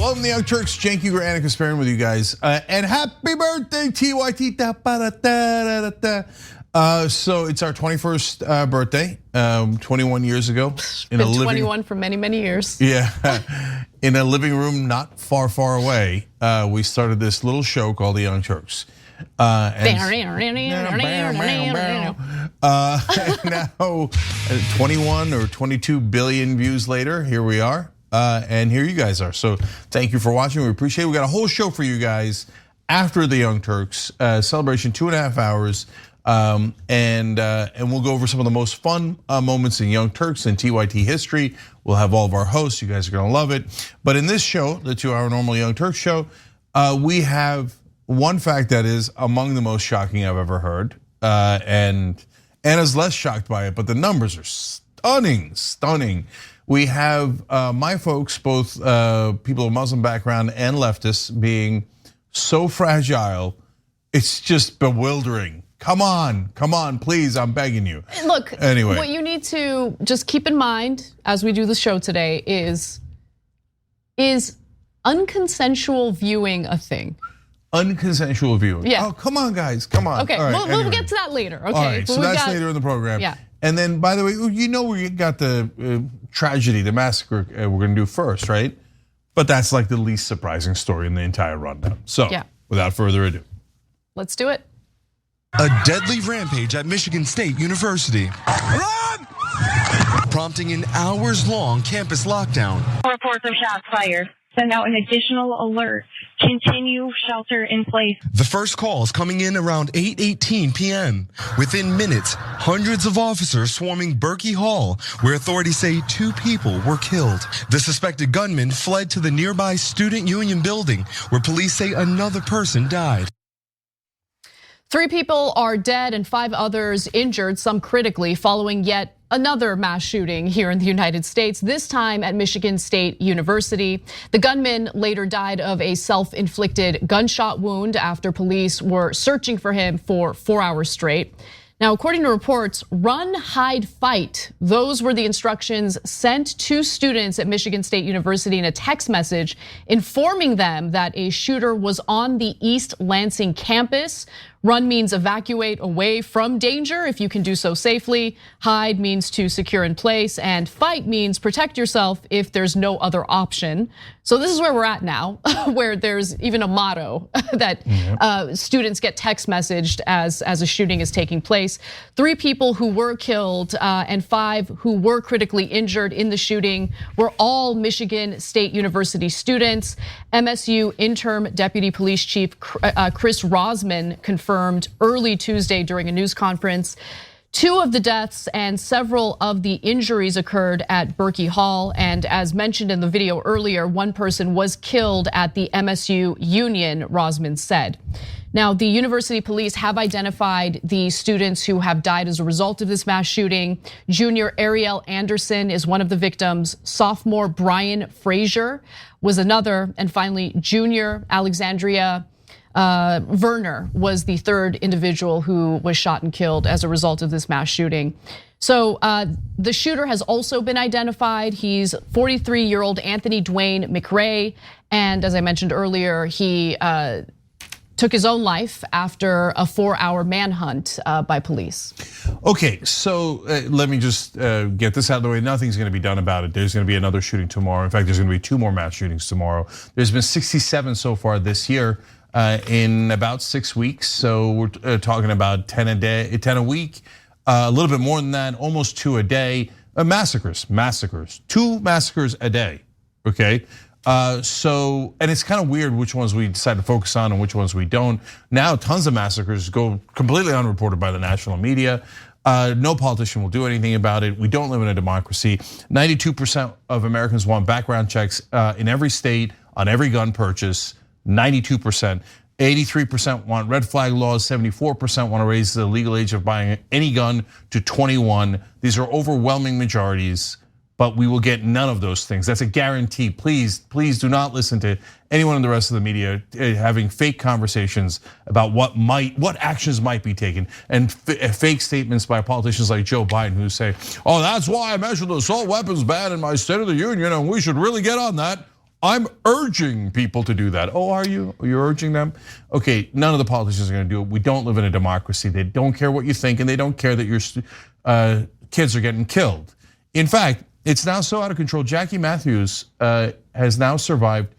Welcome to the Young Turks. Cenk, Uygur, and Kasparian with you guys. And happy birthday, TYT. So it's our 21st birthday, 21 years ago. Been 21 for many, many years. Yeah, in a living room not far, far away, we started this little show called the Young Turks. Now 21 or 22 billion views later, here we are. And here you guys are. So thank you for watching. We appreciate it. We got a whole show for you guys after the Young Turks celebration, 2.5 hours. And we'll go over some of the most fun moments in Young Turks and TYT history. We'll have all of our hosts. You guys are gonna love it. But in this show, the 2-hour normal Young Turks show, we have one fact that is among the most shocking I've ever heard. And Anna's less shocked by it, but the numbers are stunning. We have my folks, both people of Muslim background and leftists, being so fragile, it's just bewildering. Come on, please, I'm begging you. Look, anyway, what you need to just keep in mind as we do the show today is unconsensual viewing a thing? Unconsensual viewing. Yeah. Oh, come on, guys, come on. Okay, we'll get to that later. Okay. All right, so that's later in the program. Yeah. And then, by the way, you know we got the tragedy, the massacre we're gonna do first, right? But that's like the least surprising story in the entire rundown. So, without further ado. Let's do it. A deadly rampage at Michigan State University. Run! Prompting an hours-long campus lockdown. Reports of shots fired. Send out an additional alert. Continue shelter in place. The first calls coming in around 8:18 p.m. Within minutes, hundreds of officers swarming Berkey Hall, where authorities say 2 people were killed. The suspected gunman fled to the nearby Student Union building, where police say another person died. 3 people are dead and 5 others injured, some critically, following yet another mass shooting here in the United States, this time at Michigan State University. The gunman later died of a self-inflicted gunshot wound after police were searching for him for 4 hours straight. Now, according to reports, run, hide, fight. Those were the instructions sent to students at Michigan State University in a text message informing them that a shooter was on the East Lansing campus. Run means evacuate away from danger if you can do so safely. Hide means to secure in place, and fight means protect yourself if there's no other option. So this is where we're at now, where there's even a motto that students get text messaged as a shooting is taking place. 3 people who were killed and 5 who were critically injured in the shooting were all Michigan State University students. MSU interim deputy police chief Chris Rosman confirmed early Tuesday during a news conference 2 of the deaths and several of the injuries occurred at Berkey Hall. And as mentioned in the video earlier, 1 person was killed at the MSU Union, Rosman said. Now, the university police have identified the students who have died as a result of this mass shooting. Junior Ariel Anderson is one of the victims. Sophomore Brian Frazier was another. And finally, junior Alexandria Werner was the 3rd individual who was shot and killed as a result of this mass shooting. So the shooter has also been identified. He's 43-year-old Anthony Dwayne McRae. And as I mentioned earlier, he took his own life after a 4-hour manhunt by police. Okay, so let me just get this out of the way. Nothing's gonna be done about it. There's gonna be another shooting tomorrow. In fact, there's gonna be 2 more mass shootings tomorrow. There's been 67 so far this year. In about 6 weeks, so we're talking about 10 a day, 10 a week, a little bit more than that, almost 2 a day. Massacres, 2 massacres a day. Okay, so and it's kind of weird which ones we decide to focus on and which ones we don't. Now, tons of massacres go completely unreported by the national media. No politician will do anything about it. We don't live in a democracy. 92% of Americans want background checks in every state on every gun purchase. 92%, 83% want red flag laws, 74% want to raise the legal age of buying any gun to 21. These are overwhelming majorities, but we will get none of those things. That's a guarantee. Please do not listen to anyone in the rest of the media having fake conversations about what actions might be taken, and fake statements by politicians like Joe Biden who say, oh, that's why I mentioned the assault weapons ban in my State of the Union and we should really get on that. I'm urging people to do that. Oh, are you? You're urging them? Okay, none of the politicians are gonna do it. We don't live in a democracy. They don't care what you think, and they don't care that your kids are getting killed. In fact, it's now so out of control. Jackie Matthews has now survived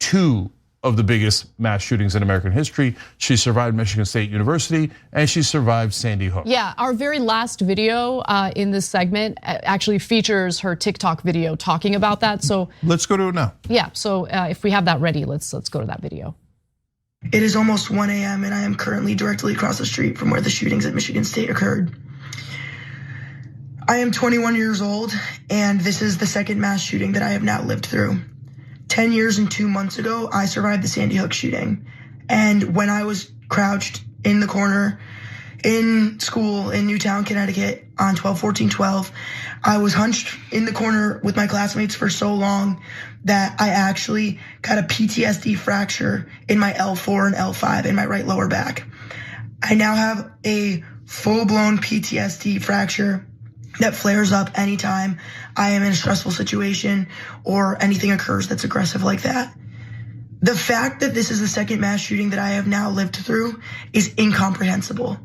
2 of the biggest mass shootings in American history. She survived Michigan State University, and she survived Sandy Hook. Yeah, our very last video in this segment actually features her TikTok video talking about that. So let's go to it now. Yeah, so if we have that ready, let's go to that video. It is almost 1 a.m. and I am currently directly across the street from where the shootings at Michigan State occurred. I am 21 years old, and this is the second mass shooting that I have now lived through. 10 years and 2 months ago, I survived the Sandy Hook shooting. And when I was crouched in the corner in school in Newtown, Connecticut on 12/14/12, I was hunched in the corner with my classmates for so long that I actually got a PTSD fracture in my L4 and L5 in my right lower back. I now have a full-blown PTSD fracture that flares up anytime I am in a stressful situation or anything occurs that's aggressive like that. The fact that this is the second mass shooting that I have now lived through is incomprehensible.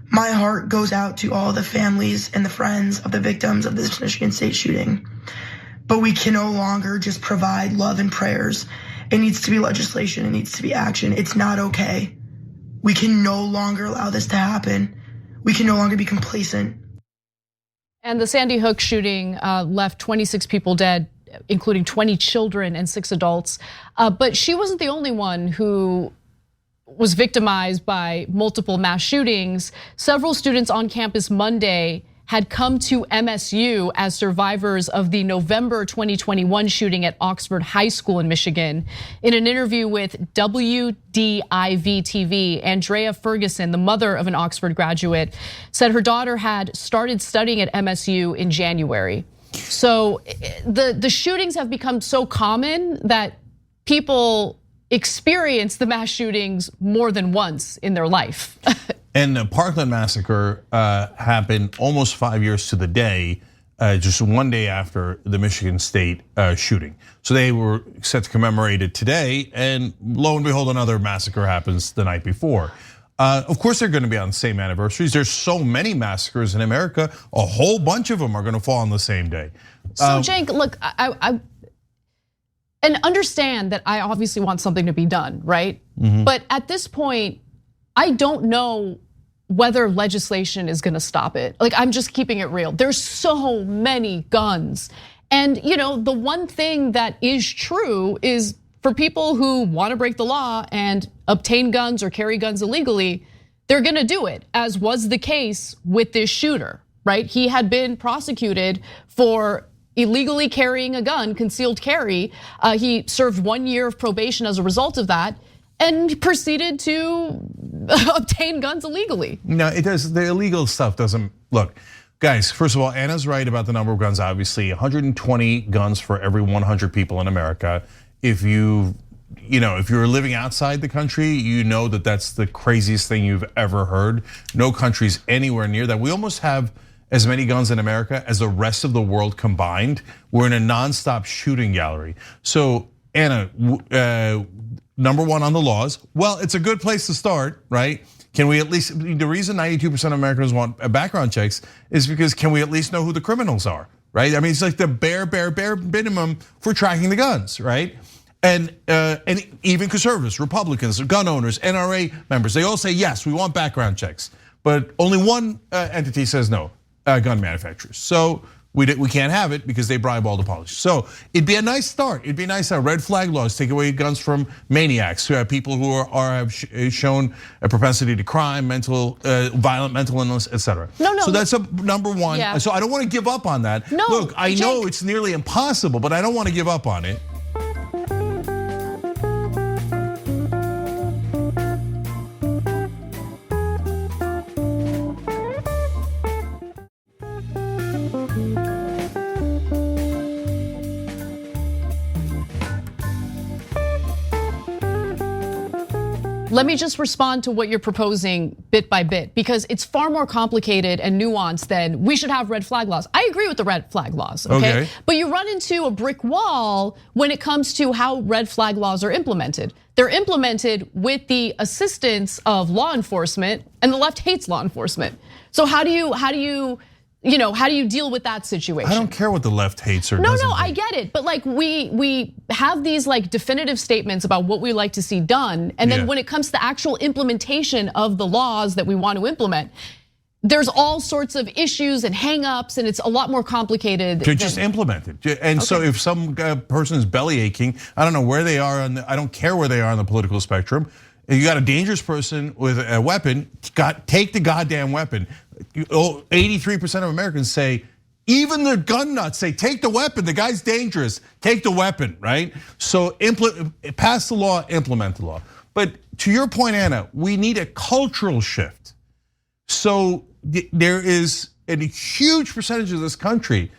My heart goes out to all the families and the friends of the victims of this Michigan State shooting. But we can no longer just provide love and prayers. It needs to be legislation. It needs to be action. It's not okay. We can no longer allow this to happen. We can no longer be complacent. And the Sandy Hook shooting left 26 people dead, including 20 children and 6 adults. But she wasn't the only one who was victimized by multiple mass shootings. Several students on campus Monday had come to MSU as survivors of the November 2021 shooting at Oxford High School in Michigan. In an interview with WDIV TV, Andrea Ferguson, the mother of an Oxford graduate, said her daughter had started studying at MSU in January. So the shootings have become so common that people experience the mass shootings more than once in their life. And the Parkland massacre happened almost 5 years to the day, just one day after the Michigan State shooting. So they were set to commemorate it today, and lo and behold, another massacre happens the night before. Of course, they're going to be on the same anniversaries. There's so many massacres in America, a whole bunch of them are going to fall on the same day. So Cenk, look, and understand that I obviously want something to be done, right? But at this point, I don't know whether legislation is gonna stop it. Like, I'm just keeping it real. There's so many guns. And the one thing that is true is for people who wanna break the law and obtain guns or carry guns illegally, they're gonna do it, as was the case with this shooter, right? He had been prosecuted for illegally carrying a gun, concealed carry. He served 1 year of probation as a result of that, and proceeded to obtain guns illegally. No, it does. The illegal stuff doesn't look. Guys, first of all, Anna's right about the number of guns. Obviously, 120 guns for every 100 people in America. If you're living outside the country, you know that that's the craziest thing you've ever heard. No country's anywhere near that. We almost have as many guns in America as the rest of the world combined. We're in a nonstop shooting gallery. So, Anna, number one on the laws. Well, it's a good place to start, right? Can we at least, the reason 92% of Americans want background checks is because can we at least know who the criminals are, right? I mean, it's like the bare minimum for tracking the guns, right? And even conservatives, Republicans, gun owners, NRA members, they all say, yes, we want background checks. But only one entity says no, gun manufacturers. So we can't have it because they bribe all the politicians. So it'd be a nice start. It'd be nice to have red flag laws, take away guns from maniacs, who have people who have shown a propensity to crime, violent mental illness, etc. No. So that's number one. Yeah. So I don't want to give up on that. No, look, I know Cenk. it's nearly impossible, but I don't want to give up on it. Let me just respond to what you're proposing bit by bit, because it's far more complicated and nuanced than we should have red flag laws. I agree with the red flag laws, okay? But you run into a brick wall when it comes to how red flag laws are implemented. They're implemented with the assistance of law enforcement, and the left hates law enforcement. So how do you deal with that situation? I don't care what the left hates or doesn't. No, I get it. But like we have these like definitive statements about what we like to see done. And then when it comes to actual implementation of the laws that we want to implement, there's all sorts of issues and hangups, and it's a lot more complicated. Just implement it. And so if some person is belly aching, I don't know where they are I don't care where they are on the political spectrum. If you got a dangerous person with a weapon, take the goddamn weapon. 83% of Americans say, even the gun nuts say, take the weapon, the guy's dangerous, take the weapon, right? So pass the law, implement the law. But to your point, Anna, we need a cultural shift. So there is a huge percentage of this country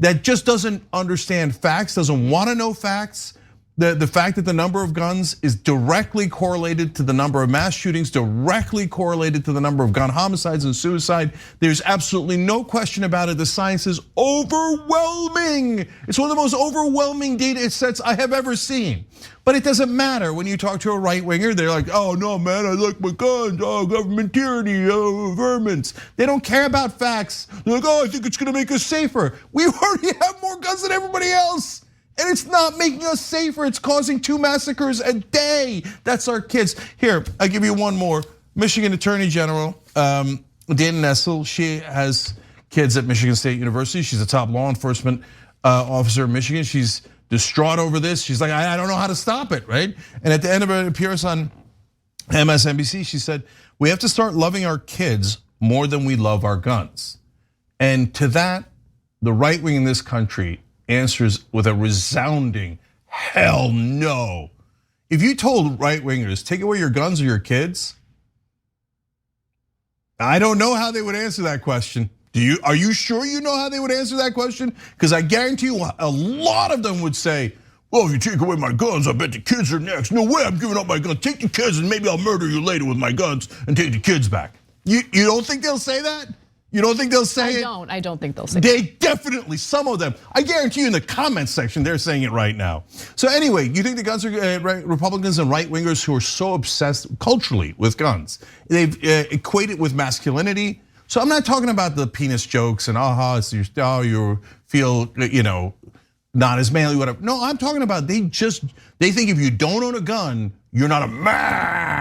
that just doesn't understand facts, doesn't wanna know facts. The fact that the number of guns is directly correlated to the number of mass shootings, directly correlated to the number of gun homicides and suicide. There's absolutely no question about it. The science is overwhelming. It's one of the most overwhelming data sets I have ever seen. But it doesn't matter when you talk to a right winger. They're like, oh no, man, I like my guns. Oh, government tyranny, oh, vermins. They don't care about facts. They're like, oh, I think it's gonna make us safer. We already have more guns than everybody else. And it's not making us safer. It's causing 2 massacres a day. That's our kids. Here, I'll give you one more. Michigan Attorney General Dana Nessel, she has kids at Michigan State University. She's a top law enforcement officer in Michigan. She's distraught over this. She's like, I don't know how to stop it, right? And at the end of her appearance on MSNBC, she said, we have to start loving our kids more than we love our guns. And to that, the right wing in this country answers with a resounding hell no. If you told right wingers, take away your guns or your kids, I don't know how they would answer that question. Are you sure you know how they would answer that question? Because I guarantee you a lot of them would say, well, if you take away my guns, I bet the kids are next. No way I'm giving up my guns. Take the kids and maybe I'll murder you later with my guns and take the kids back. You don't think they'll say that? You don't think they'll say it? I don't think they'll say it. They definitely, some of them. I guarantee you in the comments section, they're saying it right now. So anyway, you think the guns are Republicans and right wingers who are so obsessed culturally with guns, they've equated with masculinity. So I'm not talking about the penis jokes and you feel, not as manly, whatever. No, I'm talking about they think if you don't own a gun, you're not a man.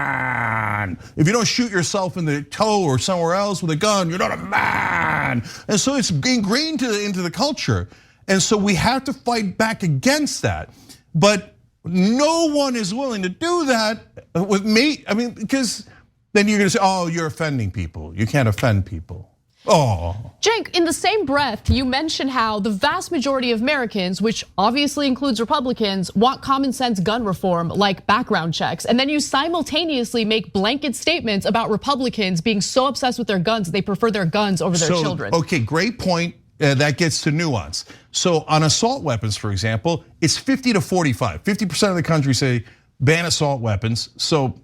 If you don't shoot yourself in the toe or somewhere else with a gun, you're not a man. And so it's ingrained into the culture. And so we have to fight back against that. But no one is willing to do that with me. I mean, because then you're gonna say, oh, you're offending people. You can't offend people. Oh. Cenk, in the same breath, you mentioned how the vast majority of Americans, which obviously includes Republicans, want common sense gun reform like background checks. And then you simultaneously make blanket statements about Republicans being so obsessed with their guns that they prefer their guns over their children. Okay, great point. That gets to nuance. So on assault weapons, for example, it's 50 to 45. 50% of the country say ban assault weapons. So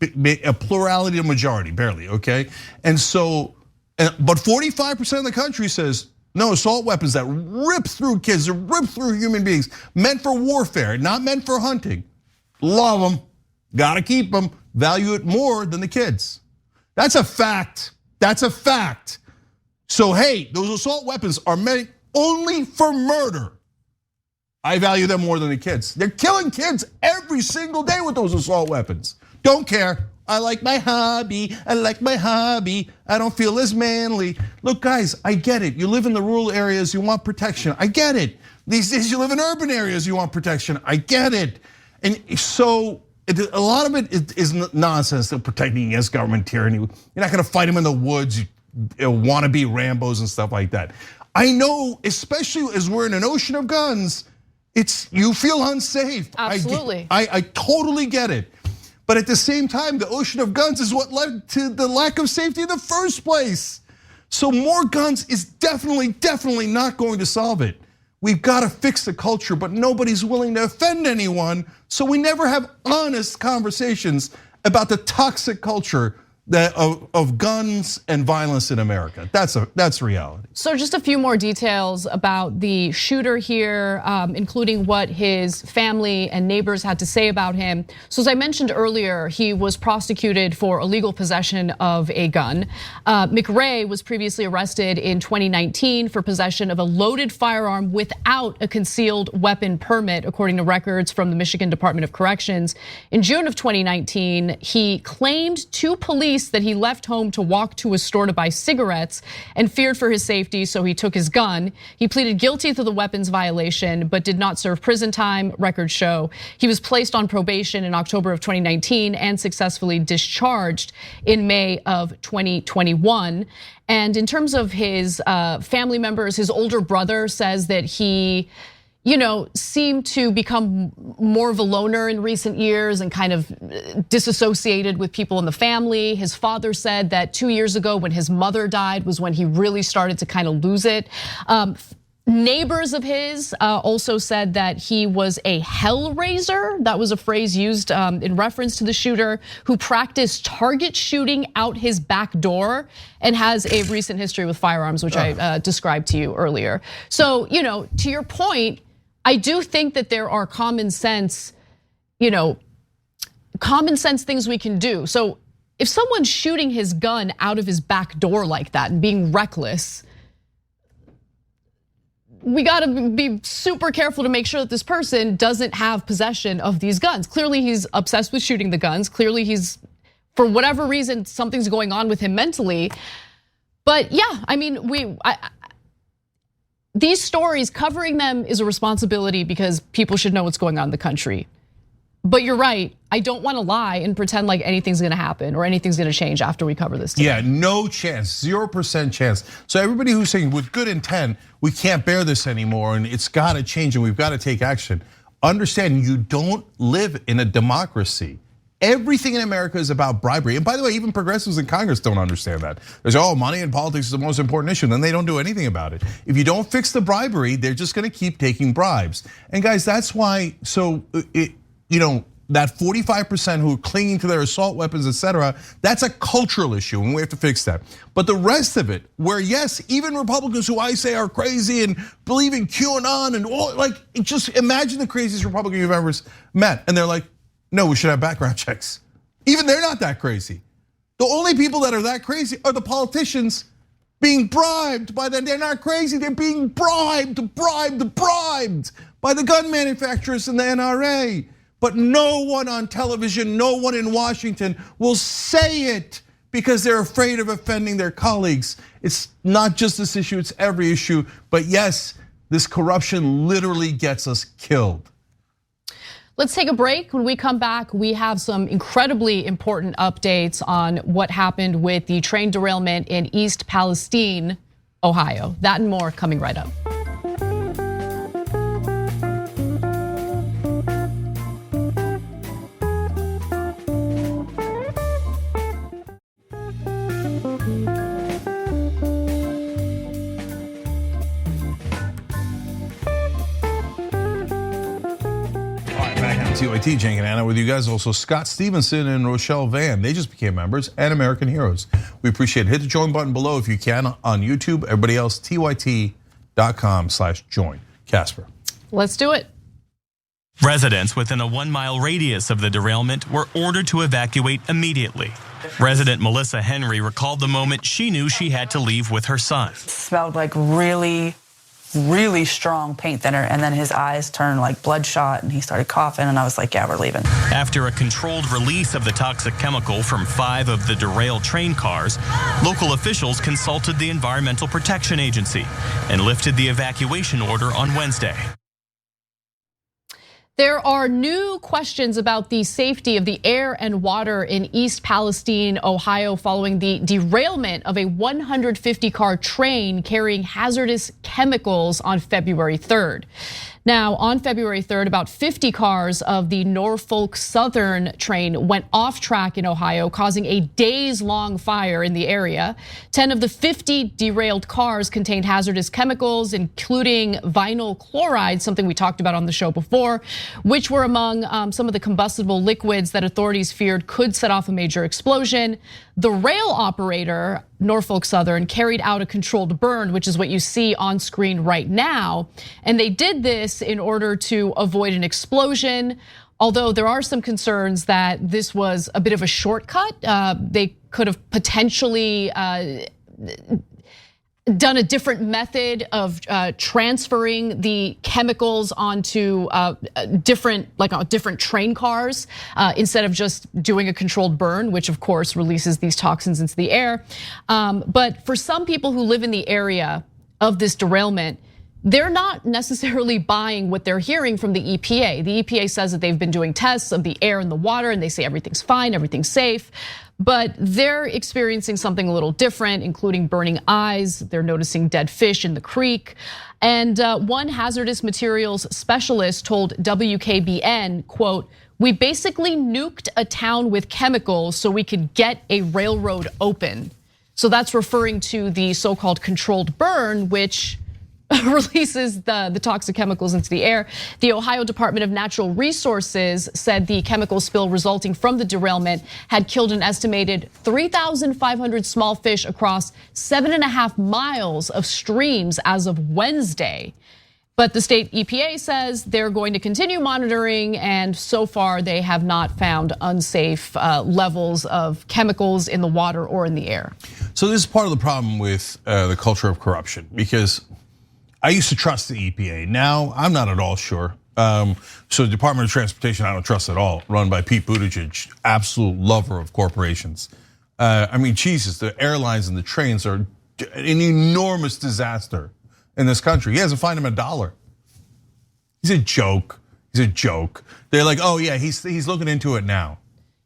a plurality of majority, barely, okay? And so, but 45% of the country says, no, assault weapons that rip through kids, that rip through human beings, meant for warfare, not meant for hunting. Love them, gotta keep them, value it more than the kids. That's a fact, that's a fact. So hey, those assault weapons are meant only for murder. I value them more than the kids. They're killing kids every single day with those assault weapons. Don't care. I like my hobby, I like my hobby. I don't feel as manly. Look guys, I get it. You live in the rural areas, you want protection. I get it. These days you live in urban areas, you want protection. I get it. And so a lot of it is nonsense, protecting against government tyranny. You're not gonna fight them in the woods, wannabe Rambos and stuff like that. I know, especially as we're in an ocean of guns, you feel unsafe. Absolutely. I totally get it. But at the same time, the ocean of guns is what led to the lack of safety in the first place. So more guns is definitely not going to solve it. We've got to fix the culture, but nobody's willing to offend anyone. So we never have honest conversations about the toxic culture of guns and violence in America. That's reality. So just a few more details about the shooter here, including what his family and neighbors had to say about him. So as I mentioned earlier, he was prosecuted for illegal possession of a gun. McRae was previously arrested in 2019 for possession of a loaded firearm without a concealed weapon permit, according to records from the Michigan Department of Corrections. In June of 2019, he claimed to police that he left home to walk to a store to buy cigarettes and feared for his safety, so he took his gun. He pleaded guilty to the weapons violation, but did not serve prison time, records show. He was placed on probation in October of 2019 and successfully discharged in May of 2021. And in terms of his family members, his older brother says that he seemed to become more of a loner in recent years and kind of disassociated with people in the family. His father said that 2 years ago when his mother died was when he really started to kind of lose it. Neighbors of his also said that he was a hellraiser. That was a phrase used in reference to the shooter who practiced target shooting out his back door and has a recent history with firearms, which I described to you earlier. So, to your point, I do think that there are common sense things we can do. So if someone's shooting his gun out of his back door like that and being reckless, we gotta be super careful to make sure that this person doesn't have possession of these guns. Clearly he's obsessed with shooting the guns. Clearly he's, for whatever reason, something's going on with him mentally. But yeah, I mean, these stories, covering them is a responsibility because people should know what's going on in the country. But you're right, I don't wanna lie and pretend like anything's gonna happen or anything's gonna change after we cover this today. Yeah, no chance, 0% chance. So everybody who's saying with good intent, we can't bear this anymore and it's gotta change and we've gotta take action. Understand, you don't live in a democracy. Everything in America is about bribery. And by the way, even progressives in Congress don't understand that. They say, money in politics is the most important issue. Then they don't do anything about it. If you don't fix the bribery, they're just gonna keep taking bribes. And guys, that's why, that 45% who are clinging to their assault weapons, etc., that's a cultural issue and we have to fix that. But the rest of it, where yes, even Republicans who I say are crazy and believe in QAnon and all, just imagine the craziest Republican you've ever met. And they're like, no, we should have background checks. Even they're not that crazy. The only people that are that crazy are the politicians being bribed by them. They're not crazy, they're being bribed by the gun manufacturers and the NRA. But no one on television, no one in Washington will say it because they're afraid of offending their colleagues. It's not just this issue, it's every issue. But yes, this corruption literally gets us killed. Let's take a break. When we come back, we have some incredibly important updates on what happened with the train derailment in East Palestine, Ohio. That and more coming right up. TYT, Cenk and Anna with you guys. Also Scott Stevenson and Rochelle Van. They just became members and American heroes. We appreciate it. Hit the join button below if you can on YouTube. Everybody else, tyt.com/join. Casper. Let's do it. Residents within a 1-mile radius of the derailment were ordered to evacuate immediately. Resident Melissa Henry recalled the moment she knew she had to leave with her son. It smelled like really strong paint thinner, and then his eyes turned like bloodshot and he started coughing, and I was like, yeah, we're leaving. After a controlled release of the toxic chemical from 5 of the derailed train cars, local officials consulted the Environmental Protection Agency and lifted the evacuation order on Wednesday. There are new questions about the safety of the air and water in East Palestine, Ohio, following the derailment of a 150-car train carrying hazardous chemicals on February 3rd. Now, on February 3rd, about 50 cars of the Norfolk Southern train went off track in Ohio, causing a days-long fire in the area. 10 of the 50 derailed cars contained hazardous chemicals, including vinyl chloride, something we talked about on the show before. which were among some of the combustible liquids that authorities feared could set off a major explosion. The rail operator, Norfolk Southern, carried out a controlled burn, which is what you see on screen right now. And they did this in order to avoid an explosion. Although there are some concerns that this was a bit of a shortcut. They could have potentially done a different method of transferring the chemicals onto different train cars instead of just doing a controlled burn, which of course releases these toxins into the air. But for some people who live in the area of this derailment, they're not necessarily buying what they're hearing from the EPA. The EPA says that they've been doing tests of the air and the water, and they say everything's fine, everything's safe. But they're experiencing something a little different, including burning eyes. They're noticing dead fish in the creek. And one hazardous materials specialist told WKBN, quote, "We basically nuked a town with chemicals so we could get a railroad open." So that's referring to the so-called controlled burn, which releases the toxic chemicals into the air. The Ohio Department of Natural Resources said the chemical spill resulting from the derailment had killed an estimated 3,500 small fish across 7.5 miles of streams as of Wednesday. But the state EPA says they're going to continue monitoring, and so far they have not found unsafe levels of chemicals in the water or in the air. So this is part of the problem with the culture of corruption, because I used to trust the EPA. Now I'm not at all sure. So the Department of Transportation, I don't trust at all, run by Pete Buttigieg, absolute lover of corporations. I mean, Jesus, the airlines and the trains are an enormous disaster in this country. He hasn't fined him $1. He's a joke. He's a joke. They're like, oh yeah, he's looking into it now.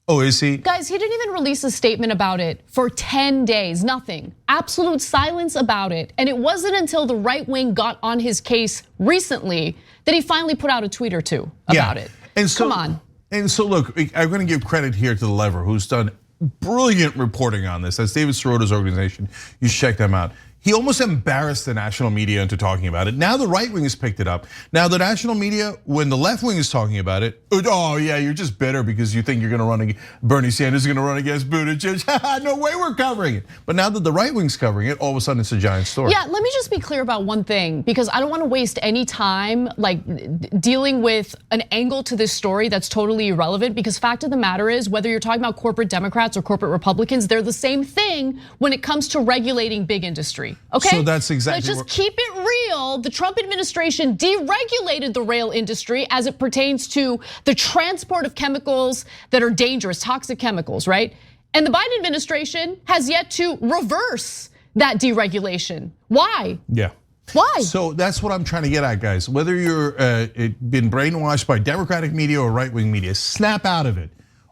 Oh, is he? Guys, he didn't even release a statement about it for 10 days, nothing. Absolute silence about it. And it wasn't until the right wing got on his case recently that he finally put out a tweet or two about it. And so, come on. And so look, I'm gonna give credit here to The Lever, who's done brilliant reporting on this. That's David Sirota's organization. You should check them out. He almost embarrassed the national media into talking about it. Now the right wing has picked it up. Now the national media, when the left wing is talking about it, oh yeah, you're just bitter because you think you're gonna run, Bernie Sanders is gonna run against Buttigieg. No way we're covering it. But now that the right wing's covering it, all of a sudden it's a giant story. Yeah, let me just be clear about one thing, because I don't wanna waste any time like dealing with an angle to this story that's totally irrelevant, because fact of the matter is, whether you're talking about corporate Democrats or corporate Republicans, they're the same thing when it comes to regulating big industry. Okay, so that's exactly. Let's just keep it real. The Trump administration deregulated the rail industry as it pertains to the transport of chemicals that are dangerous, toxic chemicals, right? And the Biden administration has yet to reverse that deregulation. Why? Yeah. Why? So that's what I'm trying to get at, guys. Whether you're been brainwashed by Democratic media or right-wing media, snap out of it.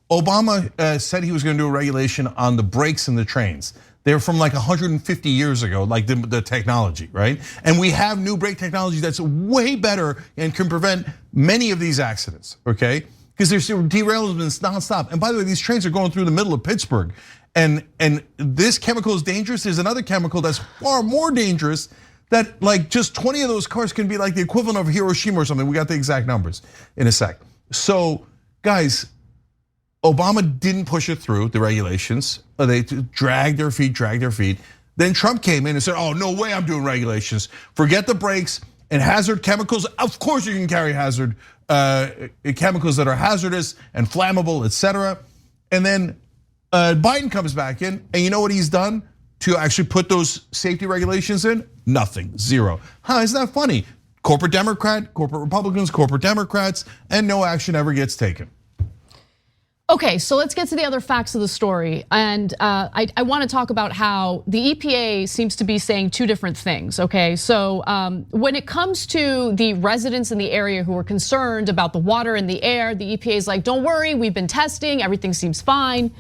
Obama said he was going to do a regulation on the brakes in the trains. They're from like 150 years ago, like the technology, right? And we have new brake technology that's way better and can prevent many of these accidents, okay? Because there's derailments nonstop. And by the way, these trains are going through the middle of Pittsburgh. And this chemical is dangerous. There's another chemical that's far more dangerous that like just 20 of those cars can be like the equivalent of Hiroshima or something. We got the exact numbers in a sec. So guys, Obama didn't push it through, the regulations. They dragged their feet. Then Trump came in and said, oh, no way I'm doing regulations. Forget the brakes and hazard chemicals. Of course you can carry hazard chemicals that are hazardous and flammable, etc. And then Biden comes back in, and you know what he's done to actually put those safety regulations in? Nothing, zero. Isn't that funny? Corporate Democrat, corporate Republicans, corporate Democrats, and no action ever gets taken. Okay, so let's get to the other facts of the story. And I wanna talk about how the EPA seems to be saying two different things, okay? So when it comes to the residents in the area who are concerned about the water and the air, the EPA is like, don't worry, we've been testing, everything seems fine.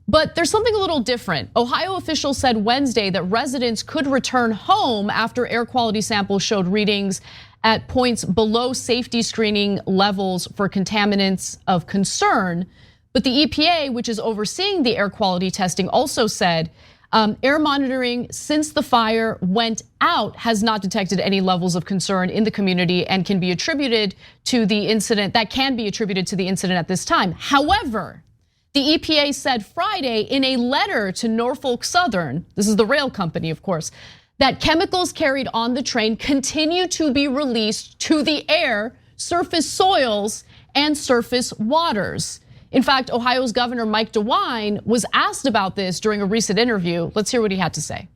But there's something a little different. Ohio officials said Wednesday that residents could return home after air quality samples showed readings at points below safety screening levels for contaminants of concern. But the EPA, which is overseeing the air quality testing, also said Air monitoring since the fire went out has not detected any levels of concern in the community and can be attributed to the incident at this time. However, the EPA said Friday in a letter to Norfolk Southern, this is the rail company, of course, that chemicals carried on the train continue to be released to the air, surface soils, and surface waters. In fact, Ohio's Governor Mike DeWine was asked about this during a recent interview. Let's hear what he had to say.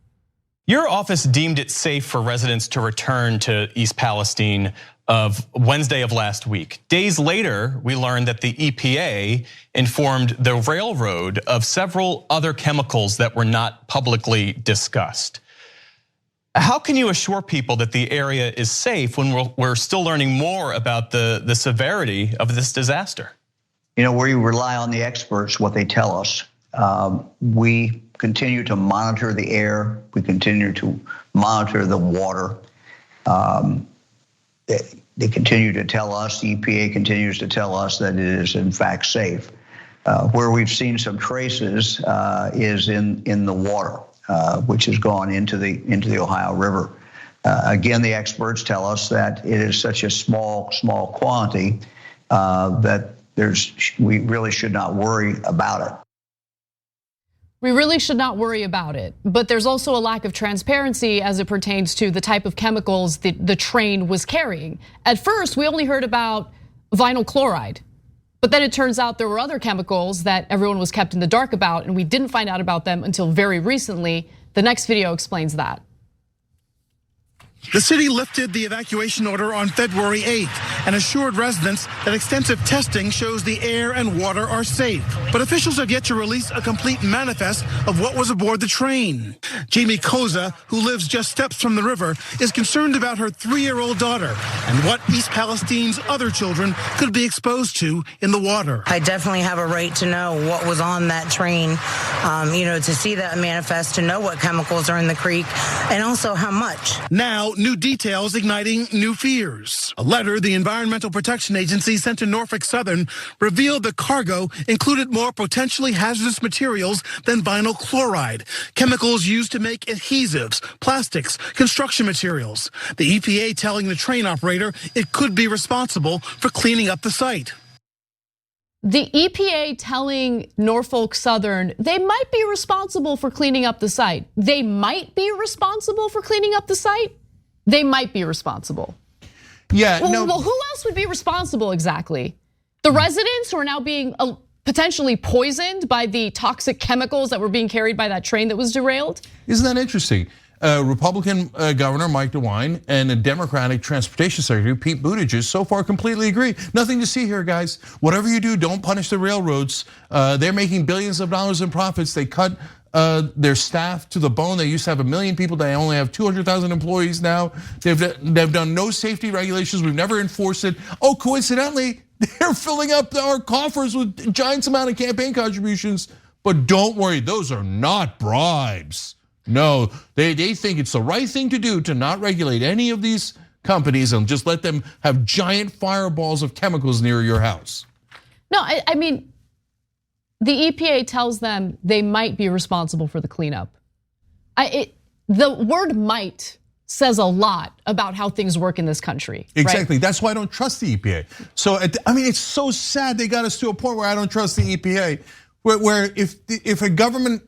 Your office deemed it safe for residents to return to East Palestine of Wednesday of last week. Days later, we learned that the EPA informed the railroad of several other chemicals that were not publicly discussed. How can you assure people that the area is safe when we're still learning more about the severity of this disaster? You know, we rely on the experts, what they tell us. We continue to monitor the air. We continue to monitor the water. They continue to tell us, the EPA continues to tell us that it is in fact safe. Where we've seen some traces is in the water, which has gone into the Ohio River. Again, the experts tell us that it is such a small quantity that we really should not worry about it. We really should not worry about it, but there's also a lack of transparency as it pertains to the type of chemicals that the train was carrying. At first, we only heard about vinyl chloride, but then it turns out there were other chemicals that everyone was kept in the dark about, and we didn't find out about them until very recently. The next video explains that. The city lifted the evacuation order on February 8th and assured residents that extensive testing shows the air and water are safe. But officials have yet to release a complete manifest of what was aboard the train. Jamie Koza, who lives just steps from the river, is concerned about her 3-year-old daughter and what East Palestine's other children could be exposed to in the water. I definitely have a right to know what was on that train, to see that manifest, to know what chemicals are in the creek, and also how much. Now, new details igniting new fears. A letter the Environmental Protection Agency sent to Norfolk Southern revealed the cargo included more potentially hazardous materials than vinyl chloride, chemicals used to make adhesives, plastics, construction materials. The EPA telling the train operator it could be responsible for cleaning up the site. The EPA telling Norfolk Southern they might be responsible for cleaning up the site. They might be responsible for cleaning up the site? They might be responsible. Yeah, well, who else would be responsible exactly? The residents who are now being potentially poisoned by the toxic chemicals that were being carried by that train that was derailed? Isn't that interesting? Republican Governor Mike DeWine and a Democratic Transportation Secretary Pete Buttigieg so far completely agree. Nothing to see here, guys. Whatever you do, don't punish the railroads. They're making billions of dollars in profits. They cut their staff to the bone. They used to have 1 million people. They only have 200,000 employees now. They've done no safety regulations. We've never enforced it. Oh, coincidentally, they're filling up our coffers with giant amount of campaign contributions. But don't worry, those are not bribes. No, they think it's the right thing to do to not regulate any of these companies and just let them have giant fireballs of chemicals near your house. No, I mean, the EPA tells them they might be responsible for the cleanup. The word might says a lot about how things work in this country. Exactly, right? That's why I don't trust the EPA. So, I mean, it's so sad they got us to a point where I don't trust the EPA. Where if a government,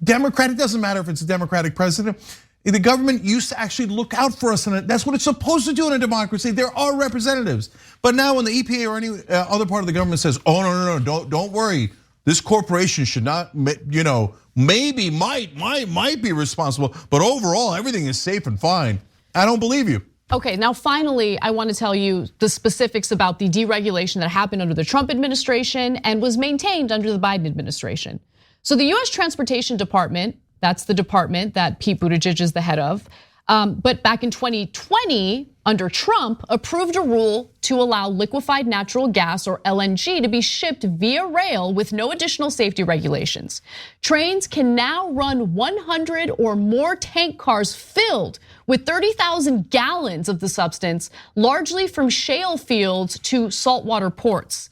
Democrat, it doesn't matter if it's a Democratic president, the government used to actually look out for us, and that's what it's supposed to do in a democracy. There are representatives. But now when the EPA or any other part of the government says, oh, no, don't worry, this corporation should not, maybe might be responsible, but overall everything is safe and fine. I don't believe you. Okay, now finally, I want to tell you the specifics about the deregulation that happened under the Trump administration and was maintained under the Biden administration. So the US Transportation Department, that's the department that Pete Buttigieg is the head of, but back in 2020, under Trump, approved a rule to allow liquefied natural gas, or LNG, to be shipped via rail with no additional safety regulations. Trains can now run 100 or more tank cars filled with 30,000 gallons of the substance, largely from shale fields to saltwater ports.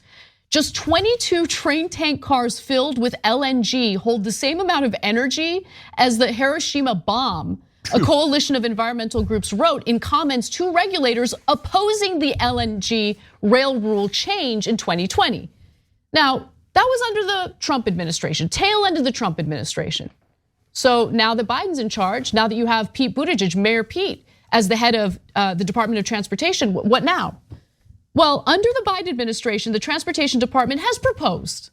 Just 22 train tank cars filled with LNG hold the same amount of energy as the Hiroshima bomb, a coalition of environmental groups wrote in comments to regulators opposing the LNG rail rule change in 2020. Now, that was under the Trump administration, tail end of the Trump administration. So now that Biden's in charge, now that you have Pete Buttigieg, Mayor Pete, as the head of the Department of Transportation, what now? Well, under the Biden administration, the Transportation Department has proposed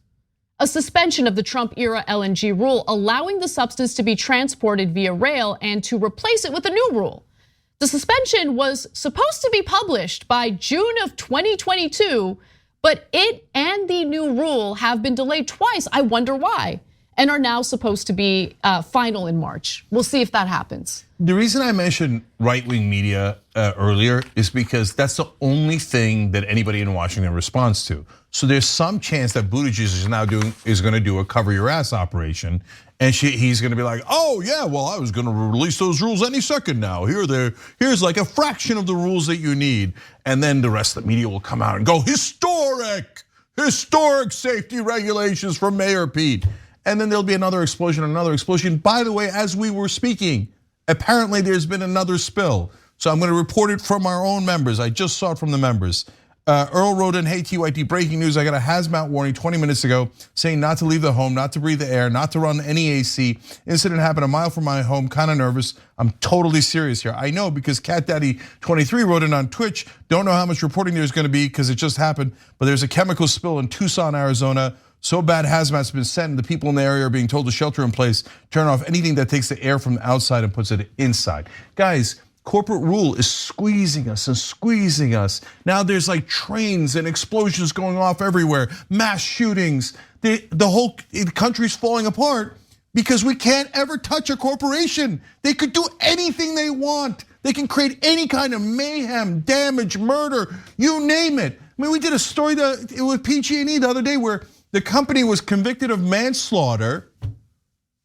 a suspension of the Trump-era LNG rule, allowing the substance to be transported via rail and to replace it with a new rule. The suspension was supposed to be published by June of 2022, but it and the new rule have been delayed twice. I wonder why, and are now supposed to be final in March. We'll see if that happens. The reason I mentioned right-wing media earlier is because that's the only thing that anybody in Washington responds to. So there's some chance that Buttigieg is going to do a cover your ass operation, and he's going to be like, oh yeah, well I was going to release those rules any second now. Here's like a fraction of the rules that you need, and then the rest of the media will come out and go historic safety regulations from Mayor Pete, and then there'll be another explosion. By the way, as we were speaking, apparently there's been another spill. So I'm going to report it from our own members. I just saw it from the members. Earl wrote in, hey TYT, breaking news. I got a hazmat warning 20 minutes ago saying not to leave the home, not to breathe the air, not to run any AC. Incident happened a mile from my home, kind of nervous. I'm totally serious here. I know because Cat Daddy 23 wrote in on Twitch. Don't know how much reporting there's going to be because it just happened, but there's a chemical spill in Tucson, Arizona. So bad hazmat's been sent and the people in the area are being told to shelter in place, turn off anything that takes the air from the outside and puts it inside. Guys, corporate rule is squeezing us and squeezing us. Now there's like trains and explosions going off everywhere, mass shootings. The whole country's falling apart because we can't ever touch a corporation. They could do anything they want. They can create any kind of mayhem, damage, murder, you name it. I mean, we did a story with PG&E the other day where the company was convicted of manslaughter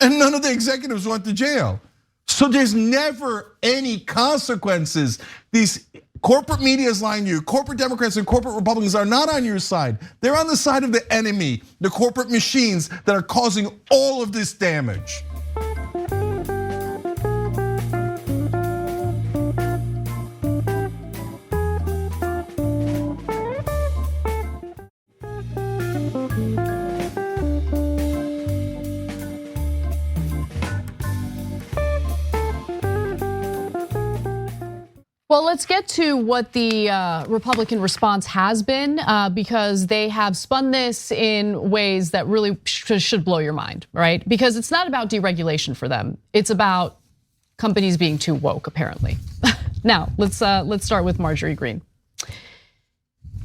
and none of the executives went to jail. So there's never any consequences. These corporate media is lying to you. Corporate Democrats and corporate Republicans are not on your side. They're on the side of the enemy, the corporate machines that are causing all of this damage. Well, let's get to what the Republican response has been because they have spun this in ways that really should blow your mind, right? Because it's not about deregulation for them. It's about companies being too woke, apparently. Now, let's start with Marjorie Greene.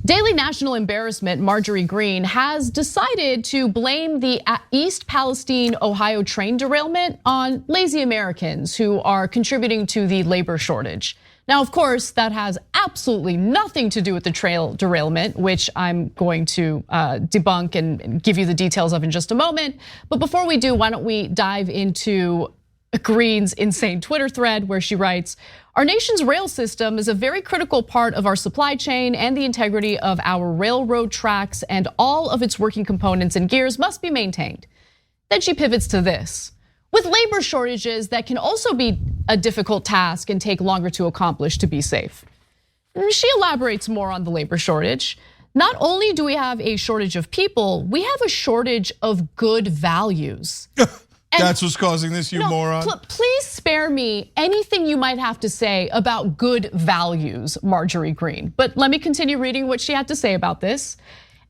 Daily National Embarrassment, Marjorie Greene, has decided to blame the East Palestine, Ohio train derailment on lazy Americans who are contributing to the labor shortage. Now, of course, that has absolutely nothing to do with the trail derailment, which I'm going to debunk and give you the details of in just a moment. But before we do, why don't we dive into Greene's insane Twitter thread where she writes, our nation's rail system is a very critical part of our supply chain and the integrity of our railroad tracks and all of its working components and gears must be maintained. Then she pivots to this. With labor shortages, that can also be a difficult task and take longer to accomplish to be safe. She elaborates more on the labor shortage. Not only do we have a shortage of people, we have a shortage of good values. That's what's causing this, you moron. Please spare me anything you might have to say about good values, Marjorie Greene. But let me continue reading what she had to say about this.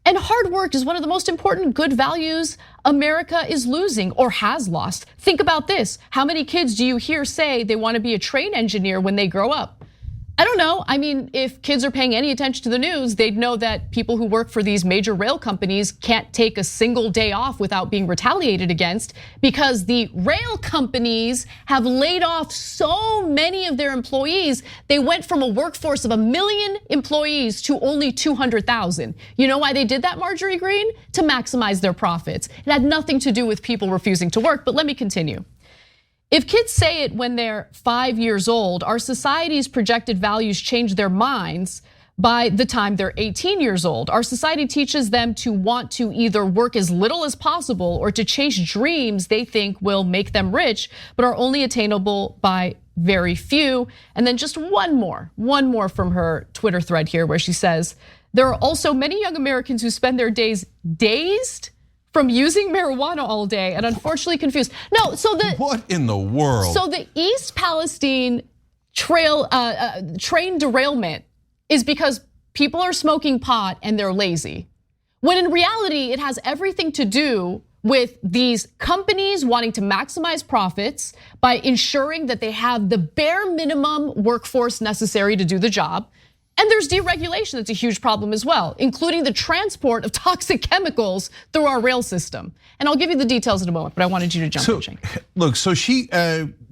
And hard work is one of the most important good values America is losing or has lost. Think about this. How many kids do you hear say they want to be a train engineer when they grow up? I don't know. I mean, if kids are paying any attention to the news, they'd know that people who work for these major rail companies can't take a single day off without being retaliated against because the rail companies have laid off so many of their employees. They went from a workforce of 1 million employees to only 200,000. You know why they did that, Marjorie Greene? To maximize their profits. It had nothing to do with people refusing to work, but let me continue. If kids say it when they're 5 years old, our society's projected values change their minds by the time they're 18 years old. Our society teaches them to want to either work as little as possible or to chase dreams they think will make them rich, but are only attainable by very few. And then just one more from her Twitter thread here where she says, there are also many young Americans who spend their days dazed from using marijuana all day and unfortunately confused. No, so what in the world? So the East Palestine train derailment is because people are smoking pot and they're lazy. When in reality, it has everything to do with these companies wanting to maximize profits by ensuring that they have the bare minimum workforce necessary to do the job. And there's deregulation that's a huge problem as well, including the transport of toxic chemicals through our rail system. And I'll give you the details in a moment, but I wanted you to jump in, Cenk. Look, so she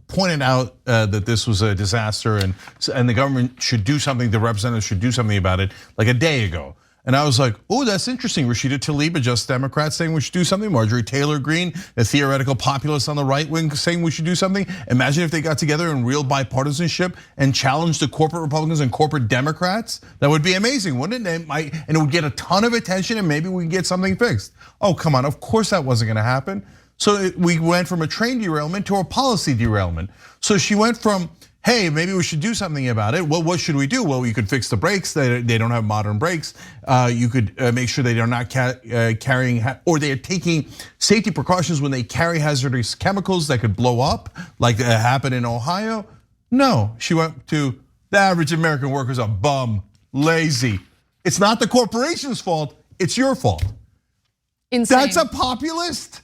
pointed out that this was a disaster and the government should do something, the representatives should do something about it like a day ago. And I was like, oh, that's interesting. Rashida Tlaib, a Just Democrat, saying we should do something. Marjorie Taylor Greene, a theoretical populist on the right wing, saying we should do something. Imagine if they got together in real bipartisanship and challenged the corporate Republicans and corporate Democrats. That would be amazing, wouldn't it? And it would get a ton of attention and maybe we could get something fixed. Oh, come on, of course that wasn't gonna happen. So we went from a train derailment to a policy derailment. So she went from, hey, maybe we should do something about it. Well, what should we do? Well, you could fix the brakes. They don't have modern brakes. You could make sure they are not carrying, or they are taking safety precautions when they carry hazardous chemicals that could blow up, like that happened in Ohio. No, she went to the average American worker is a bum, lazy. It's not the corporation's fault, it's your fault. Insane. That's a populist?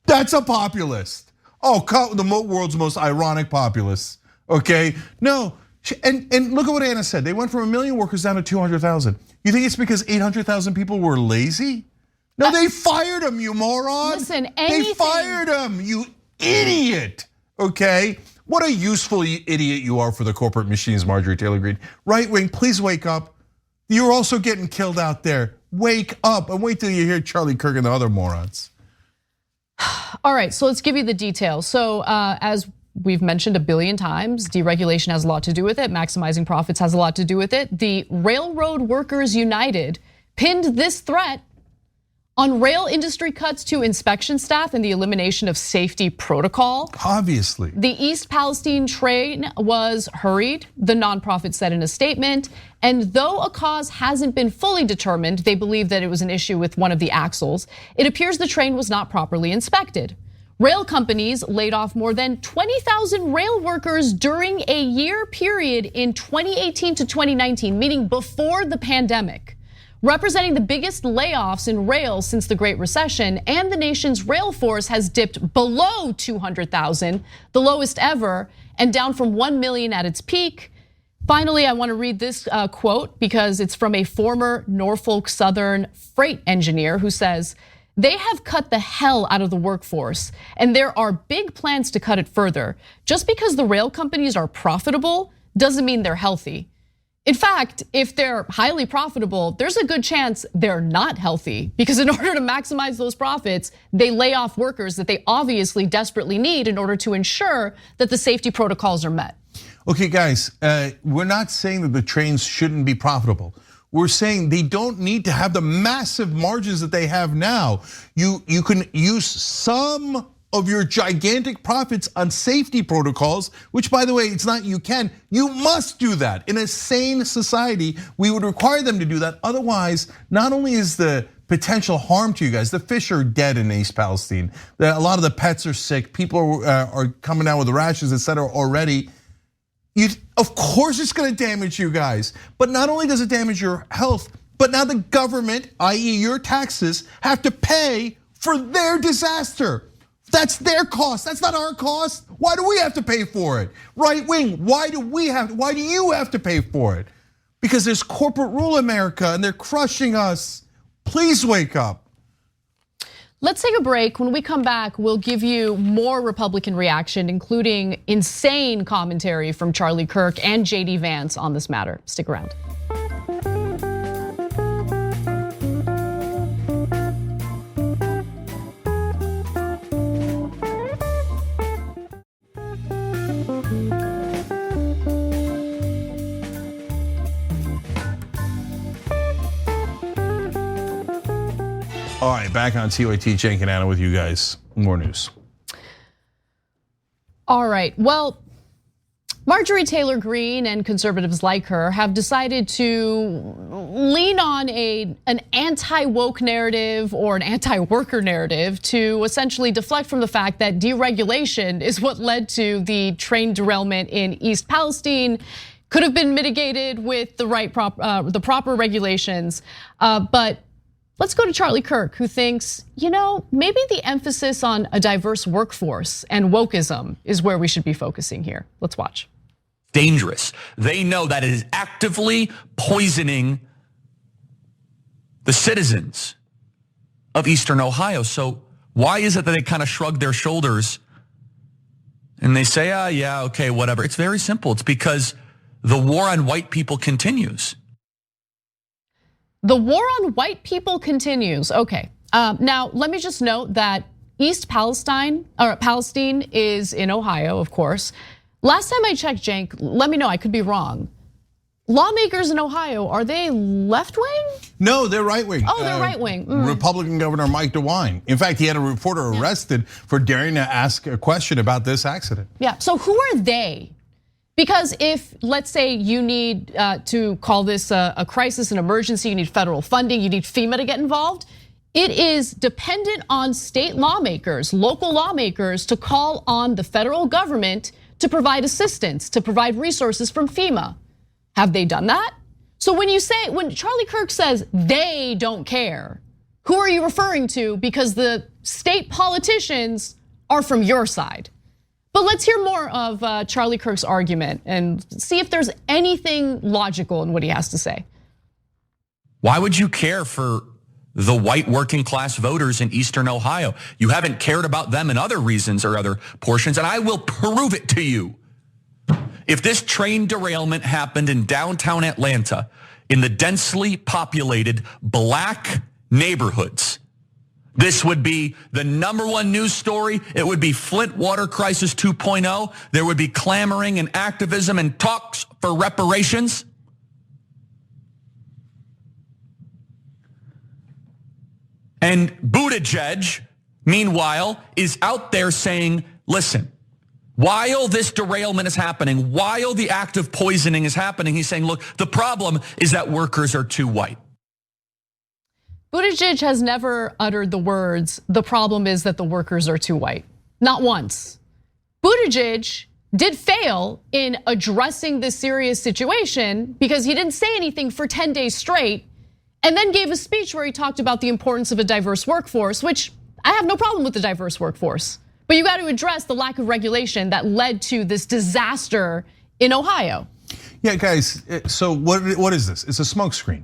That's a populist. Oh, the world's most ironic populist. Okay, no, and look at what Anna said. They went from 1 million workers down to 200,000. You think it's because 800,000 people were lazy? No, they fired them, you moron. Listen, they fired them, you idiot. Okay, what a useful idiot you are for the corporate machines, Marjorie Taylor Greene. Right wing, please wake up. You're also getting killed out there. Wake up and wait till you hear Charlie Kirk and the other morons. All right, so let's give you the details. So as we've mentioned 1 billion times, deregulation has a lot to do with it. Maximizing profits has a lot to do with it. The Railroad Workers United pinned this threat on rail industry cuts to inspection staff and the elimination of safety protocol. Obviously. The East Palestine train was hurried, the nonprofit said in a statement. And though a cause hasn't been fully determined, they believe that it was an issue with one of the axles. It appears the train was not properly inspected. Rail companies laid off more than 20,000 rail workers during a year period in 2018 to 2019, meaning before the pandemic, representing the biggest layoffs in rail since the Great Recession, and the nation's rail force has dipped below 200,000, the lowest ever, and down from 1 million at its peak. Finally, I want to read this quote because it's from a former Norfolk Southern freight engineer who says, "They have cut the hell out of the workforce, and there are big plans to cut it further. Just because the rail companies are profitable doesn't mean they're healthy. In fact, if they're highly profitable, there's a good chance they're not healthy because in order to maximize those profits, they lay off workers that they obviously desperately need in order to ensure that the safety protocols are met." Okay, guys, we're not saying that the trains shouldn't be profitable. We're saying they don't need to have the massive margins that they have now. You can use some of your gigantic profits on safety protocols, which by the way, it's not you can, you must do that. In a sane society, we would require them to do that. Otherwise, not only is the potential harm to you guys, the fish are dead in East Palestine. A lot of the pets are sick. People are coming down with rashes, etc. already. Of course it's gonna damage you guys. But not only does it damage your health, but now the government, i.e. your taxes, have to pay for their disaster. That's their cost, that's not our cost. Why do we have to pay for it? Right wing, why do you have to pay for it? Because there's corporate rule in America and they're crushing us. Please wake up. Let's take a break. When we come back, we'll give you more Republican reaction, including insane commentary from Charlie Kirk and JD Vance on this matter. Stick around. All right, back on TYT, Cenk and Anna with you guys. More news. All right, well, Marjorie Taylor Greene and conservatives like her have decided to lean on an anti-woke narrative or an anti-worker narrative to essentially deflect from the fact that deregulation is what led to the train derailment in East Palestine. Could have been mitigated with the proper regulations, but let's go to Charlie Kirk, who thinks, maybe the emphasis on a diverse workforce and wokeism is where we should be focusing here. Let's watch. Dangerous. They know that it is actively poisoning the citizens of Eastern Ohio. So why is it that they kind of shrug their shoulders and they say, yeah, okay, whatever. It's very simple. It's because the war on white people continues. The war on white people continues. Okay, now let me just note that East Palestine is in Ohio, of course. Last time I checked, Cenk, let me know, I could be wrong. Lawmakers in Ohio, are they left wing? No, they're right wing. Oh, they're right wing. Republican Governor Mike DeWine. In fact, he had a reporter arrested for daring to ask a question about this accident. Yeah, so who are they? Because if, let's say you need to call this a crisis, an emergency, you need federal funding, you need FEMA to get involved, it is dependent on state lawmakers, local lawmakers to call on the federal government to provide assistance, to provide resources from FEMA. Have they done that? So when Charlie Kirk says they don't care, who are you referring to? Because the state politicians are from your side. But let's hear more of Charlie Kirk's argument and see if there's anything logical in what he has to say. Why would you care for the white working class voters in Eastern Ohio? You haven't cared about them in other reasons or other portions, and I will prove it to you. If this train derailment happened in downtown Atlanta, in the densely populated black neighborhoods, this would be the #1 news story. It would be Flint water crisis 2.0. There would be clamoring and activism and talks for reparations. And Buttigieg, meanwhile, is out there saying, listen, while this derailment is happening, while the act of poisoning is happening, he's saying, look, the problem is that workers are too white. Buttigieg has never uttered the words, the problem is that the workers are too white. Not once. Buttigieg did fail in addressing this serious situation because he didn't say anything for 10 days straight, and then gave a speech where he talked about the importance of a diverse workforce, which I have no problem with the diverse workforce. But you got to address the lack of regulation that led to this disaster in Ohio. Yeah, guys, so what is this? It's a smokescreen.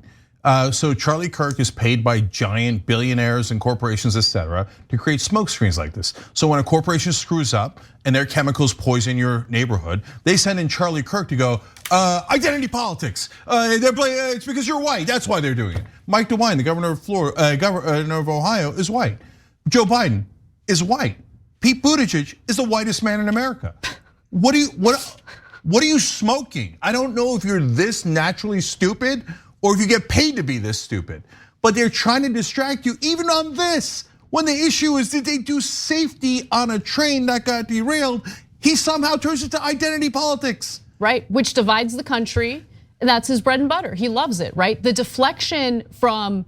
So Charlie Kirk is paid by giant billionaires and corporations, etc., to create smokescreens like this. So when a corporation screws up and their chemicals poison your neighborhood, they send in Charlie Kirk to go, identity politics. It's because you're white. That's why they're doing it. Mike DeWine, the governor of Ohio, is white. Joe Biden is white. Pete Buttigieg is the whitest man in America. What are you smoking? I don't know if you're this naturally stupid or if you get paid to be this stupid. But they're trying to distract you even on this. When the issue is, did they do safety on a train that got derailed? He somehow turns it to identity politics. Right, which divides the country. And that's his bread and butter. He loves it, right? The deflection from,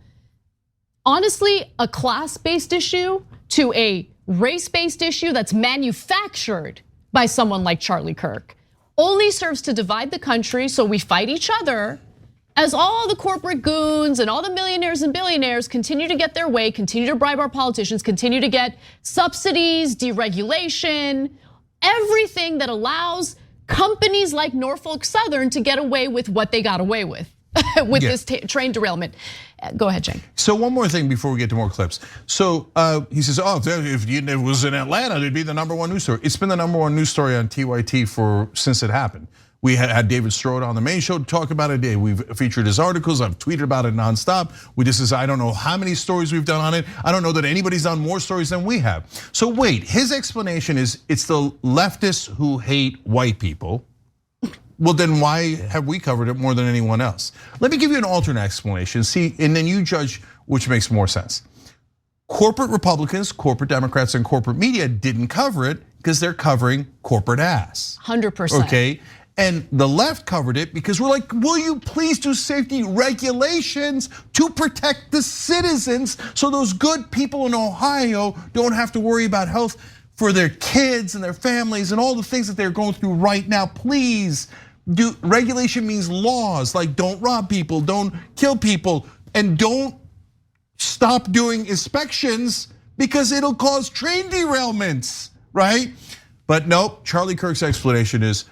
honestly, a class-based issue to a race-based issue that's manufactured by someone like Charlie Kirk only serves to divide the country so we fight each other as all the corporate goons and all the millionaires and billionaires continue to get their way, continue to bribe our politicians, continue to get subsidies, deregulation, everything that allows companies like Norfolk Southern to get away with what they got away with this train derailment. Go ahead, Cenk. So one more thing before we get to more clips. So he says, if it was in Atlanta, it'd be the #1 news story. It's been the #1 news story on TYT since it happened. We had David Strode on the main show to talk about it. We've featured his articles. I've tweeted about it nonstop. I don't know how many stories we've done on it. I don't know that anybody's done more stories than we have. So wait, his explanation is it's the leftists who hate white people. Well, then why have we covered it more than anyone else? Let me give you an alternate explanation, see, and then you judge which makes more sense. Corporate Republicans, corporate Democrats, and corporate media didn't cover it because they're covering corporate ass. 100%. Okay. And the left covered it because we're like, will you please do safety regulations to protect the citizens so those good people in Ohio don't have to worry about health for their kids and their families and all the things that they're going through right now. Please do. Regulation means laws, like don't rob people, don't kill people, and don't stop doing inspections because it'll cause train derailments, right? But nope, Charlie Kirk's explanation is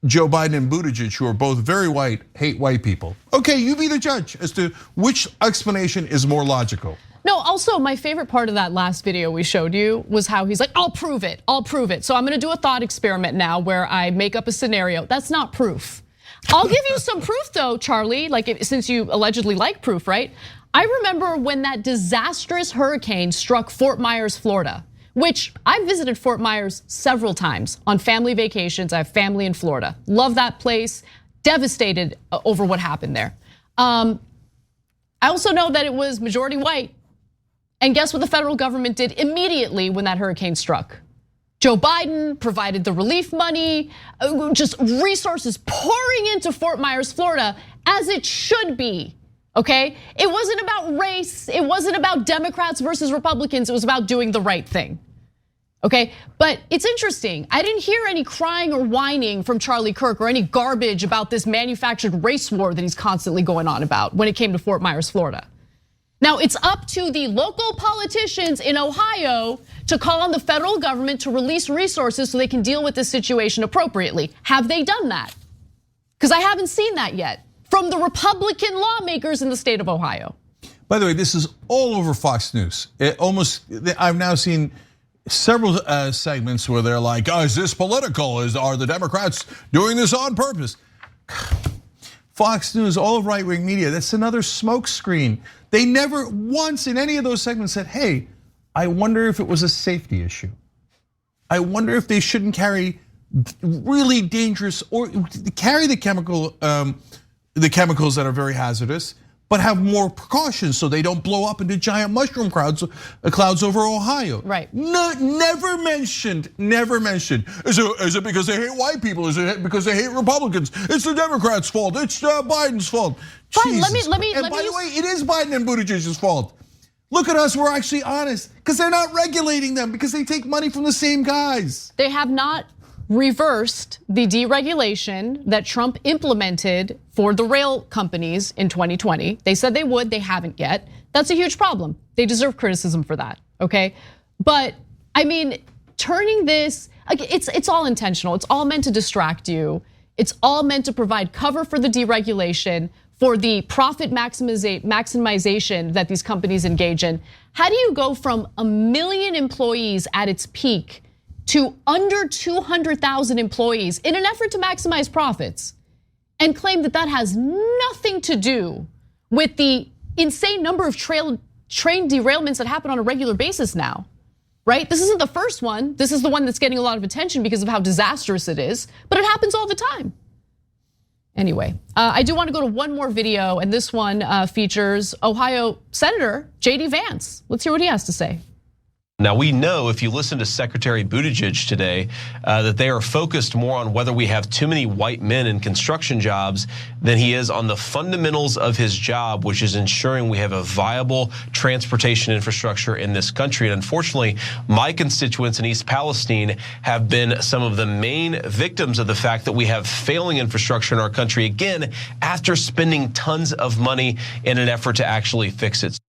Joe Biden and Buttigieg, who are both very white, hate white people. Okay, you be the judge as to which explanation is more logical. No, also my favorite part of that last video we showed you was how he's like, I'll prove it, I'll prove it. So I'm gonna do a thought experiment now where I make up a scenario. That's not proof. I'll give you some proof though, Charlie, like since you allegedly like proof, right? I remember when that disastrous hurricane struck Fort Myers, Florida, which I visited Fort Myers several times on family vacations. I have family in Florida. Love that place, devastated over what happened there. I also know that it was majority white. And guess what the federal government did immediately when that hurricane struck? Joe Biden provided the relief money, just resources pouring into Fort Myers, Florida, as it should be. Okay, it wasn't about race, it wasn't about Democrats versus Republicans, it was about doing the right thing. Okay, but it's interesting. I didn't hear any crying or whining from Charlie Kirk or any garbage about this manufactured race war that he's constantly going on about when it came to Fort Myers, Florida. Now it's up to the local politicians in Ohio to call on the federal government to release resources so they can deal with this situation appropriately. Have they done that? Because I haven't seen that yet from the Republican lawmakers in the state of Ohio. By the way, this is all over Fox News. I've now seen several segments where they're like, oh, is this political? Are the Democrats doing this on purpose? Fox News, all of right-wing media, that's another smokescreen. They never once in any of those segments said, hey, I wonder if it was a safety issue. I wonder if they shouldn't carry really dangerous or carry the chemicals that are very hazardous, but have more precautions so they don't blow up into giant mushroom clouds over Ohio. Right. No, never mentioned. Is it because they hate white people? Is it because they hate Republicans? It's the Democrats' fault. It's Biden's fault. Fine, let me. And by the way, it is Biden and Buttigieg's fault. Look at us, we're actually honest, because they're not regulating them because they take money from the same guys. They have not reversed the deregulation that Trump implemented for the rail companies in 2020. They said they would, they haven't yet. That's a huge problem. They deserve criticism for that, okay? But I mean, turning this, it's all intentional. It's all meant to distract you. It's all meant to provide cover for the deregulation, for the profit maximization that these companies engage in. How do you go from 1 million employees at its peak to under 200,000 employees in an effort to maximize profits and claim that that has nothing to do with the insane number of train derailments that happen on a regular basis now, right? This isn't the first one. This is the one that's getting a lot of attention because of how disastrous it is, but it happens all the time. Anyway, I do want to go to one more video, and this one features Ohio Senator J.D. Vance. Let's hear what he has to say. Now, we know if you listen to Secretary Buttigieg today, that they are focused more on whether we have too many white men in construction jobs than he is on the fundamentals of his job, which is ensuring we have a viable transportation infrastructure in this country. And unfortunately, my constituents in East Palestine have been some of the main victims of the fact that we have failing infrastructure in our country, again, after spending tons of money in an effort to actually fix it.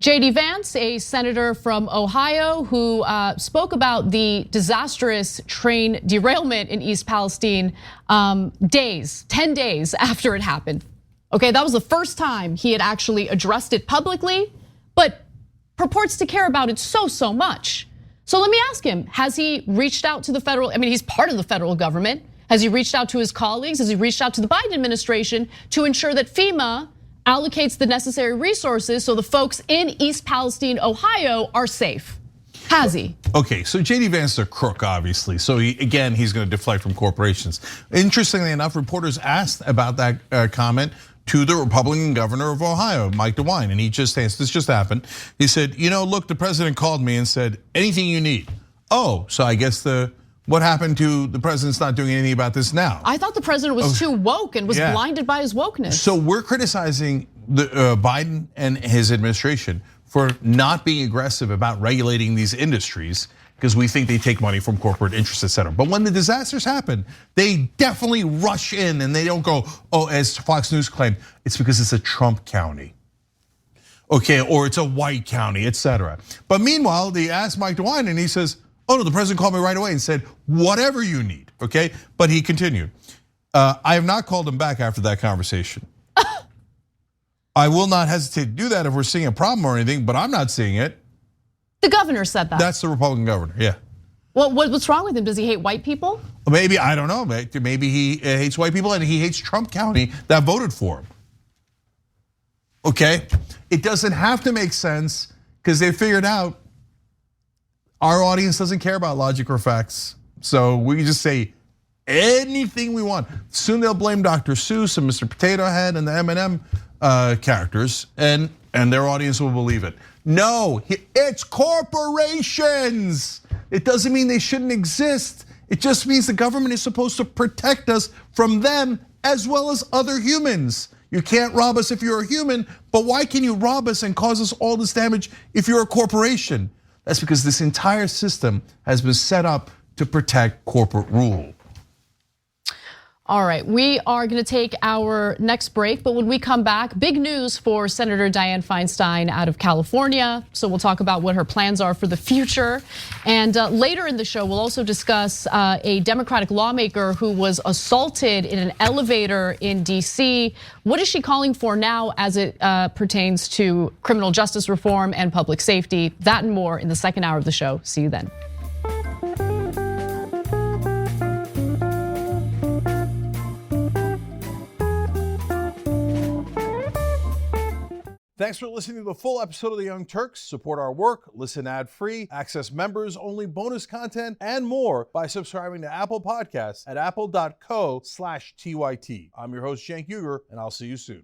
J.D. Vance, a senator from Ohio who spoke about the disastrous train derailment in East Palestine 10 days after it happened. Okay, that was the first time he had actually addressed it publicly, but purports to care about it so much. So let me ask him, has he reached out to the federal, I mean, he's part of the federal government. Has he reached out to his colleagues? Has he reached out to the Biden administration to ensure that FEMA allocates the necessary resources so the folks in East Palestine, Ohio are safe? Has he? Okay, so J.D. Vance is a crook, obviously. So again, he's going to deflect from corporations. Interestingly enough, reporters asked about that comment to the Republican governor of Ohio, Mike DeWine, and this just happened. He said, look, the president called me and said, anything you need. Oh, so I guess what happened to the president's not doing anything about this now? I thought the president was too woke and was blinded by his wokeness. So we're criticizing Biden and his administration for not being aggressive about regulating these industries because we think they take money from corporate interests, et cetera. But when the disasters happen, they definitely rush in and they don't go, oh, as Fox News claimed, it's because it's a Trump county. Okay, or it's a white county, et cetera. But meanwhile, they asked Mike DeWine and he says, oh no, the president called me right away and said, whatever you need, okay? But he continued, I have not called him back after that conversation. I will not hesitate to do that if we're seeing a problem or anything, but I'm not seeing it. The governor said that. That's the Republican governor, yeah. Well, what's wrong with him? Does he hate white people? Maybe, I don't know. Maybe he hates white people and he hates Trump County that voted for him. Okay, it doesn't have to make sense because they figured out our audience doesn't care about logic or facts. So we can just say anything we want. Soon they'll blame Dr. Seuss and Mr. Potato Head and the M&M characters and their audience will believe it. No, it's corporations. It doesn't mean they shouldn't exist. It just means the government is supposed to protect us from them as well as other humans. You can't rob us if you're a human, but why can you rob us and cause us all this damage if you're a corporation? That's because this entire system has been set up to protect corporate rule. All right, we are going to take our next break, but when we come back, big news for Senator Dianne Feinstein out of California. So we'll talk about what her plans are for the future. And later in the show, we'll also discuss a Democratic lawmaker who was assaulted in an elevator in DC. What is she calling for now as it pertains to criminal justice reform and public safety? That and more in the second hour of the show. See you then. Thanks for listening to the full episode of The Young Turks. Support our work, listen ad-free, access members-only bonus content, and more by subscribing to Apple Podcasts at apple.co/TYT. I'm your host, Cenk Uygur, and I'll see you soon.